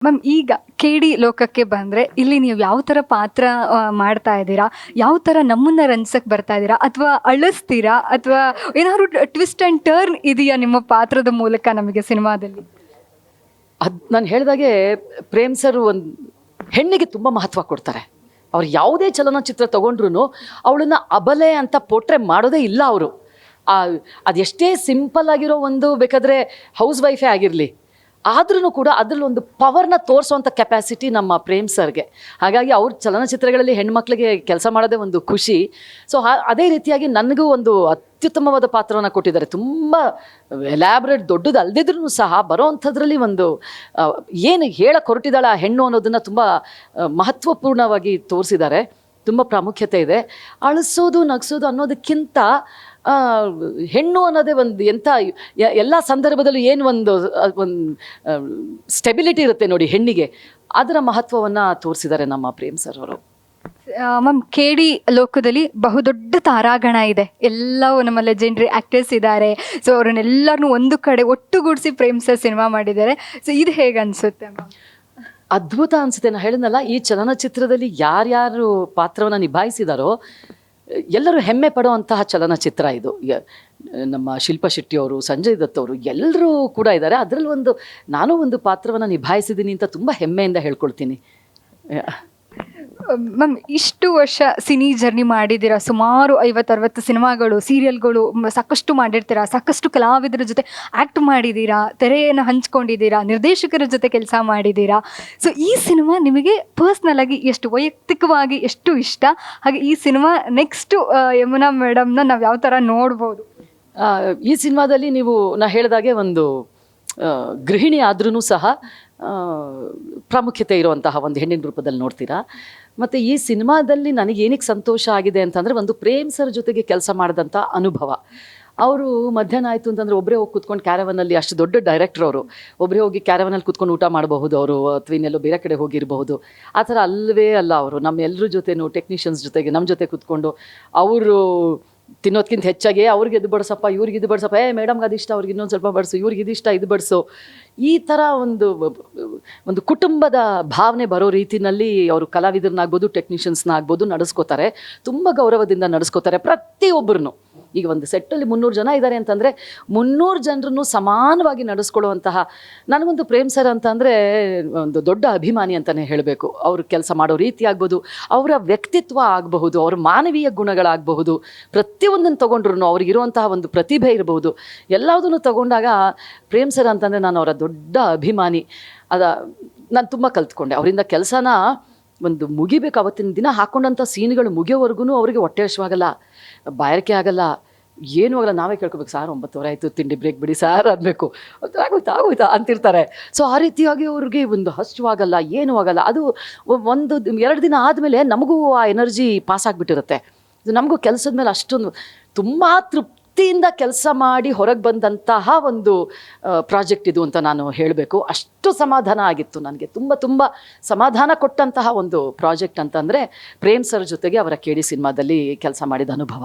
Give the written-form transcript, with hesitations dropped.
Ma'am, ಈಗ ಕೇಡಿ ಲೋಕಕ್ಕೆ ಬಂದರೆ ಇಲ್ಲಿ ನೀವು ಯಾವ ಥರ ಪಾತ್ರ ಮಾಡ್ತಾ ಇದ್ದೀರಾ? ಯಾವ ಥರ ನಮ್ಮನ್ನ ರಂಜಿಸಕ್ಕೆ ಬರ್ತಾ ಇದ್ದೀರಾ? ಅಥವಾ ಅಳಿಸ್ತೀರಾ? ಅಥವಾ ಏನಾದ್ರು ಟ್ವಿಸ್ಟ್ ಆ್ಯಂಡ್ ಟರ್ನ್ ಇದೆಯಾ ನಿಮ್ಮ ಪಾತ್ರದ ಮೂಲಕ ನಮಗೆ ಸಿನಿಮಾದಲ್ಲಿ? ಅದು ನಾನು ಹೇಳಿದಾಗೆ ಪ್ರೇಮ್ ಸರ್ ಒಂದು ಹೆಣ್ಣಿಗೆ ತುಂಬ ಮಹತ್ವ ಕೊಡ್ತಾರೆ. ಅವ್ರು ಯಾವುದೇ ಚಲನಚಿತ್ರ ತೊಗೊಂಡ್ರು ಅವಳನ್ನ ಅಬಲೆ ಅಂತ ಪೋಟ್ರೆ ಮಾಡೋದೇ ಇಲ್ಲ ಅವರು. ಅದೆಷ್ಟೇ ಸಿಂಪಲ್ ಆಗಿರೋ ಒಂದು ಬೇಕಾದರೆ ಹೌಸ್ ವೈಫೇ ಆಗಿರಲಿ, ಆದ್ರೂ ಕೂಡ ಅದರಲ್ಲಿ ಒಂದು ಪವರ್ನ ತೋರಿಸೋವಂಥ ಕೆಪಾಸಿಟಿ ನಮ್ಮ ಪ್ರೇಮ್ ಸರ್ಗೆ. ಹಾಗಾಗಿ ಅವ್ರ ಚಲನಚಿತ್ರಗಳಲ್ಲಿ ಹೆಣ್ಮಕ್ಳಿಗೆ ಕೆಲಸ ಮಾಡೋದೇ ಒಂದು ಖುಷಿ. ಸೊ ಅದೇ ರೀತಿಯಾಗಿ ನನಗೂ ಒಂದು ಅತ್ಯುತ್ತಮವಾದ ಪಾತ್ರವನ್ನು ಕೊಟ್ಟಿದ್ದಾರೆ. ತುಂಬ ಎಲಾಬ್ರೇಟ್ ದೊಡ್ಡದು ಅಲ್ಲದಿದ್ರೂ ಸಹ ಬರೋವಂಥದ್ರಲ್ಲಿ ಒಂದು ಏನು ಹೇಳಕ್ಕೆ ಹೊರಟಿದ್ದಾಳೆ ಆ ಹೆಣ್ಣು ಅನ್ನೋದನ್ನು ತುಂಬ ಮಹತ್ವಪೂರ್ಣವಾಗಿ ತೋರಿಸಿದ್ದಾರೆ. ತುಂಬ ಪ್ರಾಮುಖ್ಯತೆ ಇದೆ. ಅಳಿಸೋದು ನಗಿಸೋದು ಅನ್ನೋದಕ್ಕಿಂತ ಹೆಣ್ಣು ಅನ್ನೋದೇ ಒಂದು ಎಂಥ ಎಲ್ಲ ಸಂದರ್ಭದಲ್ಲೂ ಏನು ಒಂದು ಸ್ಟೆಬಿಲಿಟಿ ಇರುತ್ತೆ ನೋಡಿ ಹೆಣ್ಣಿಗೆ, ಅದರ ಮಹತ್ವವನ್ನು ತೋರಿಸಿದ್ದಾರೆ ನಮ್ಮ ಪ್ರೇಮ್ ಸರ್ ಅವರು. ಮ್ಯಾಮ್, ಕೇಡಿ ಲೋಕದಲ್ಲಿ ಬಹುದೊಡ್ಡ ತಾರಾಗಣ ಇದೆ. ಎಲ್ಲವೂ ನಮ್ಮ ಲೆಜೆಂಡ್ರಿ ಆ್ಯಕ್ಟರ್ಸ್ ಇದ್ದಾರೆ. ಸೊ ಅವ್ರನ್ನೆಲ್ಲರನ್ನೂ ಒಂದು ಕಡೆ ಒಟ್ಟುಗೂಡಿಸಿ ಪ್ರೇಮ್ ಸರ್ ಸಿನಿಮಾ ಮಾಡಿದ್ದಾರೆ. ಸೊ ಇದು ಹೇಗೆ ಅನಿಸುತ್ತೆ ಮ್ಯಾಮ್? ಅದ್ಭುತ ಅನಿಸುತ್ತೆ. ನಾನು ಹೇಳಿದ್ನಲ್ಲ, ಈ ಚಲನಚಿತ್ರದಲ್ಲಿ ಯಾರ್ಯಾರು ಪಾತ್ರವನ್ನು ನಿಭಾಯಿಸಿದಾರೋ ಎಲ್ಲರೂ ಹೆಮ್ಮೆ ಪಡುವಂತಹ ಚಲನಚಿತ್ರ ಇದು. ನಮ್ಮ ಶಿಲ್ಪಾ ಶೆಟ್ಟಿಯವರು, ಸಂಜಯ್ ದತ್ ಅವರು ಎಲ್ಲರೂ ಕೂಡ ಇದ್ದಾರೆ. ಅದರಲ್ಲಿ ನಾನು ಒಂದು ಪಾತ್ರವನ್ನು ನಿಭಾಯಿಸಿದ್ದೀನಿ ಅಂತ ತುಂಬ ಹೆಮ್ಮೆಯಿಂದ ಹೇಳ್ಕೊಳ್ತೀನಿ. ಮ್ಯಾಮ್, ಇಷ್ಟು ವರ್ಷ ಸಿನಿ ಜರ್ನಿ ಮಾಡಿದ್ದೀರಾ. ಸುಮಾರು 50-60 ಸಿನಿಮಾಗಳು, ಸೀರಿಯಲ್ಗಳು ಸಾಕಷ್ಟು ಮಾಡಿರ್ತೀರಾ. ಸಾಕಷ್ಟು ಕಲಾವಿದರ ಜೊತೆ ಆ್ಯಕ್ಟ್ ಮಾಡಿದ್ದೀರಾ, ತೆರೆಯನ್ನು ಹಂಚ್ಕೊಂಡಿದ್ದೀರಾ, ನಿರ್ದೇಶಕರ ಜೊತೆ ಕೆಲಸ ಮಾಡಿದ್ದೀರಾ. ಸೊ ಈ ಸಿನಿಮಾ ನಿಮಗೆ ಪರ್ಸ್ನಲ್ ಆಗಿ ಎಷ್ಟು ವೈಯಕ್ತಿಕವಾಗಿ ಎಷ್ಟು ಇಷ್ಟ? ಹಾಗೆ ಈ ಸಿನಿಮಾ ನೆಕ್ಸ್ಟು ಯಮುನಾ ಮೇಡಮ್ನ ನಾವು ಯಾವ ಥರ ನೋಡ್ಬೋದು? ಈ ಸಿನಿಮಾದಲ್ಲಿ ನಾ ಹೇಳಿದಾಗೆ ಒಂದು ಗೃಹಿಣಿ ಆದ್ರೂ ಸಹ ಪ್ರಾಮುಖ್ಯತೆ ಇರುವಂತಹ ಒಂದು ಹೆಣ್ಣಿನ ರೂಪದಲ್ಲಿ ನೋಡ್ತೀರಾ. ಮತ್ತು ಈ ಸಿನಿಮಾದಲ್ಲಿ ನನಗೇನಕ್ಕೆ ಸಂತೋಷ ಆಗಿದೆ ಅಂತಂದರೆ, ಒಂದು ಪ್ರೇಮ್ ಸರ್ ಜೊತೆಗೆ ಕೆಲಸ ಮಾಡಿದಂಥ ಅನುಭವ. ಅವರು ಮಧ್ಯಾಹ್ನ ಆಯಿತು ಅಂತಂದರೆ ಒಬ್ಬರೇ ಹೋಗಿ ಕೂತ್ಕೊಂಡು ಕ್ಯಾರವನಲ್ಲಿ, ಅಷ್ಟು ದೊಡ್ಡ ಡೈರೆಕ್ಟ್ರ್ ಅವರು, ಒಬ್ಬರೇ ಹೋಗಿ ಕ್ಯಾರವನಲ್ಲಿ ಕೂತ್ಕೊಂಡು ಊಟ ಮಾಡಬಹುದು ಅವರು, ಅಥವಾ ಇನ್ನೆಲ್ಲೋ ಬೇರೆ ಕಡೆ ಹೋಗಿರಬಹುದು. ಆ ಥರ ಅಲ್ಲವೇ ಅಲ್ಲ. ಅವರು ನಮ್ಮ ಎಲ್ಲರ ಜೊತೆನೂ, ಟೆಕ್ನಿಷಿಯನ್ಸ್ ಜೊತೆಗೆ ನಮ್ಮ ಜೊತೆ ಕೂತ್ಕೊಂಡು ಅವರು ತಿನ್ನೋದಕ್ಕಿಂತ ಹೆಚ್ಚಾಗಿ ಅವ್ರಿಗೆ ಇದು ಬಡಿಸಪ್ಪ, ಇವ್ರಿಗೆ ಇದು ಬಡಿಸಪ್ಪ, ಮೇಡಮ್ಗೆ ಅದಿಷ್ಟ, ಅವ್ರಿಗೆ ಇನ್ನೊಂದು ಸ್ವಲ್ಪ ಬಡಿಸು, ಇವ್ರಿಗೆ ಇದಿಷ್ಟ, ಇದು ಬಡಿಸು, ಈ ಥರ ಒಂದು ಕುಟುಂಬದ ಭಾವನೆ ಬರೋ ರೀತಿಯಲ್ಲಿ ಅವರು ಕಲಾವಿದರನ್ನಾಗ್ಬೋದು, ಟೆಕ್ನಿಷಿಯನ್ಸ್ನಾಗ್ಬೋದು ನಡೆಸ್ಕೋತಾರೆ. ತುಂಬ ಗೌರವದಿಂದ ನಡೆಸ್ಕೋತಾರೆ ಪ್ರತಿಯೊಬ್ಬರನ್ನು. ಈಗ ಒಂದು ಸೆಟ್ಟಲ್ಲಿ 300 ಜನ ಇದ್ದಾರೆ ಅಂತಂದರೆ 300 ಜನರನ್ನು ಸಮಾನವಾಗಿ ನಡೆಸ್ಕೊಳ್ಳುವಂತಹ, ನನಗೊಂದು ಪ್ರೇಮ್ ಸರ್ ಅಂತಂದರೆ ಒಂದು ದೊಡ್ಡ ಅಭಿಮಾನಿ ಅಂತಲೇ ಹೇಳಬೇಕು. ಅವರು ಕೆಲಸ ಮಾಡೋ ರೀತಿ ಆಗ್ಬೋದು, ಅವರ ವ್ಯಕ್ತಿತ್ವ ಆಗಬಹುದು, ಅವರ ಮಾನವೀಯ ಗುಣಗಳಾಗಬಹುದು, ಪ್ರತಿಯೊಂದನ್ನು ತೊಗೊಂಡ್ರು ಅವ್ರಿಗಿರುವಂತಹ ಒಂದು ಪ್ರತಿಭೆ ಇರಬಹುದು, ಎಲ್ಲದನ್ನು ತಗೊಂಡಾಗ ಪ್ರೇಮ್ ಸರ್ ಅಂತಂದರೆ ನಾನು ಅವರ ದೊಡ್ಡ ಅಭಿಮಾನಿ. ನಾನು ತುಂಬ ಕಲ್ತ್ಕೊಂಡೆ ಅವರಿಂದ. ಕೆಲಸನ ಒಂದು ಮುಗಿಬೇಕು, ಅವತ್ತಿನ ದಿನ ಹಾಕ್ಕೊಂಡಂಥ ಸೀನ್ಗಳು ಮುಗಿಯೋವರೆಗೂ ಅವರಿಗೆ ಹೊಟ್ಟೆ ಹಸಿವಾಗಲ್ಲ, ಬಾಯಾರಿಕೆ ಆಗಲ್ಲ, ಏನೂ ಆಗಲ್ಲ. ನಾವೇ ಕೇಳ್ಕೊಬೇಕು, ಸಾರ್ 9:00 ಆಯಿತು, ತಿಂಡಿ ಬ್ರೇಕ್ ಬಿಡಿ ಸಾರ್ ಅನ್ನಬೇಕು. ಆಗೋಯ್ತಾ ಅಂತಿರ್ತಾರೆ. ಸೊ ಆ ರೀತಿಯಾಗಿ ಅವ್ರಿಗೆ ಒಂದು ಹಸಿವಾಗಲ್ಲ, ಏನೂ ಆಗಲ್ಲ. ಅದು 1-2 ದಿನ ಆದಮೇಲೆ ನಮಗೂ ಆ ಎನರ್ಜಿ ಪಾಸ್ ಆಗಿಬಿಟ್ಟಿರುತ್ತೆ. ಇದು ನಮಗೂ ಕೆಲಸದ ಮೇಲೆ ಅಷ್ಟೊಂದು ತುಂಬ ತೃಪ್ತಿಯಿಂದ ಕೆಲಸ ಮಾಡಿ ಹೊರಗೆ ಬಂದಂತಹ ಒಂದು ಪ್ರಾಜೆಕ್ಟ್ ಇದು ಅಂತ ನಾನು ಹೇಳಬೇಕು. ಅಷ್ಟು ಸಮಾಧಾನ ಆಗಿತ್ತು ನನಗೆ. ತುಂಬ ಸಮಾಧಾನ ಕೊಟ್ಟಂತಹ ಒಂದು ಪ್ರಾಜೆಕ್ಟ್ ಅಂತಂದರೆ ಪ್ರೇಮ್ ಸರ್ ಜೊತೆಗೆ ಅವರ ಕೇಡಿ ಸಿನಿಮಾದಲ್ಲಿ ಕೆಲಸ ಮಾಡಿದ ಅನುಭವ.